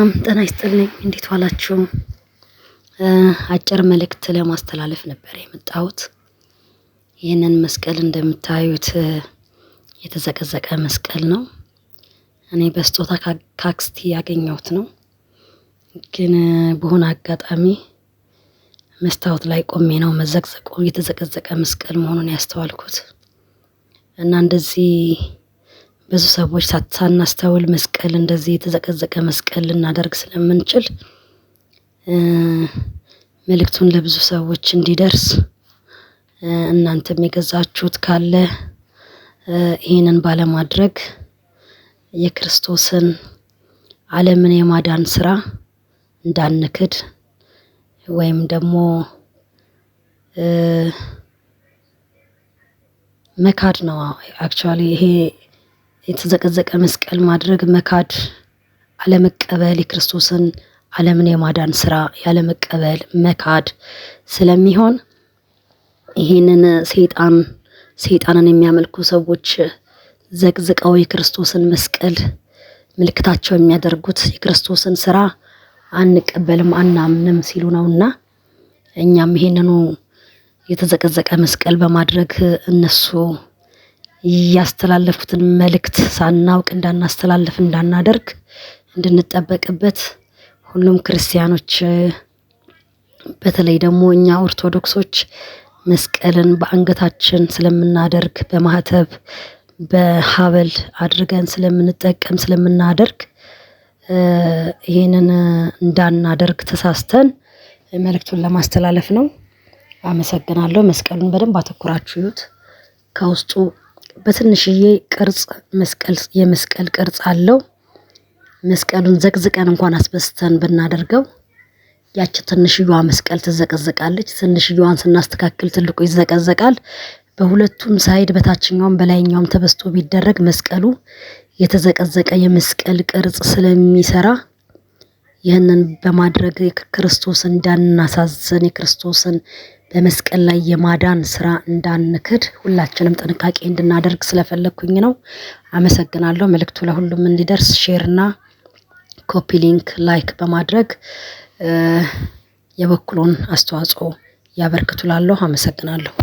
ሰላም ጤና ይስጥልኝ። እንዴት ዋላችሁ? አጭር መልእክት ለማስተላለፍ ነበር የመጣሁት። ይህንን መስቀል እንደምታዩት የተዘቀዘቀ መስቀል ነው። እኔ በስጦታ ካክስቲ ያገኘሁት ነው። ግን በሆነ አጋጣሚ መስታወት ላይ ቆሜ ነው መዘቅዘቁ የተዘቀዘቀ መስቀል መሆኑን ያስተዋልኩት እና እንደዚህ ብዙ ሰዎች ሳናስተውል መስቀል እንደዚህ የተዘቀዘቀ መስቀል ልናደርግ ስለምንችል መልእክቱን ለብዙ ሰዎች እንዲደርስ እናንተም የገዛችሁት ካለ ይሄንን ባለማድረግ የክርስቶስን ዓለምን የማዳን ስራ እንዳንክድ ወይም ደግሞ መካድ ነው። አክቹአሊ ይሄ የተዘቀዘቀ መስቀል ማድረግ መካድ፣ አለመቀበል፣ የክርስቶስን ዓለምን የማዳን ስራ ያለመቀበል መካድ ስለሚሆን ይሄንን ሰይጣንን የሚያመልኩ ሰዎች ዘቅዝቀው የክርስቶስን መስቀል ምልክታቸው የሚያደርጉት የክርስቶስን ስራ አንቀበልም አናምንም ሲሉ ነውና እኛም ይሄንኑ የተዘቀዘቀ መስቀል በማድረግ እነሱ ያስተላለፉትን መልእክት ሳናውቅ እንዳናደርግ እንድንጠበቅበት ሁሉም ክርስቲያኖች በተለይ ደግሞ እኛ ኦርቶዶክሶች መስቀልን በአንገታችን ስለምናደርግ በማህተብ በሐብል አድርገን ስለምናደርግ ይሄንን እንዳናደርግ ተሳስተን መልእክቱን ለማስተላለፍ ነው። አመሰግናለሁ። መስቀሉን በደንብ አተኩራችሁ እዩት። ከውስጡ በትንሽዬ ቅርጽ የመስቀል ቅርጽ አለው። መስቀሉን ዘቅዝቀን እንኳን አስበስተን ብናደርገው ያቺ ትንሽዬዋ መስቀል ትዘቀዘቃለች። ትንሽዬዋን ስናስተካክል ትልቁ ይዘቀዘቃል። በሁለቱም ሳይድ በታችኛውም በላይኛውም ተበስቶ ቢደረግ መስቀሉ የተዘቀዘቀ የመስቀል ቅርጽ ስለሚሰራ ይህንን በማድረግ ክርስቶስን እንዳናሳዝን የክርስቶስን በመስቀል ላይ የማዳን ስራ እንዳንክድ ሁላችንም ጥንቃቄ እንድናደርግ ስለፈለኩኝ ነው። አመሰግናለሁ። መልእክቱ ለሁሉም እንዲደርስ ሼርና ኮፒ ሊንክ ላይክ በማድረግ የበኩሉን አስተዋጽኦ ያበርክቱላለሁ። አመሰግናለሁ።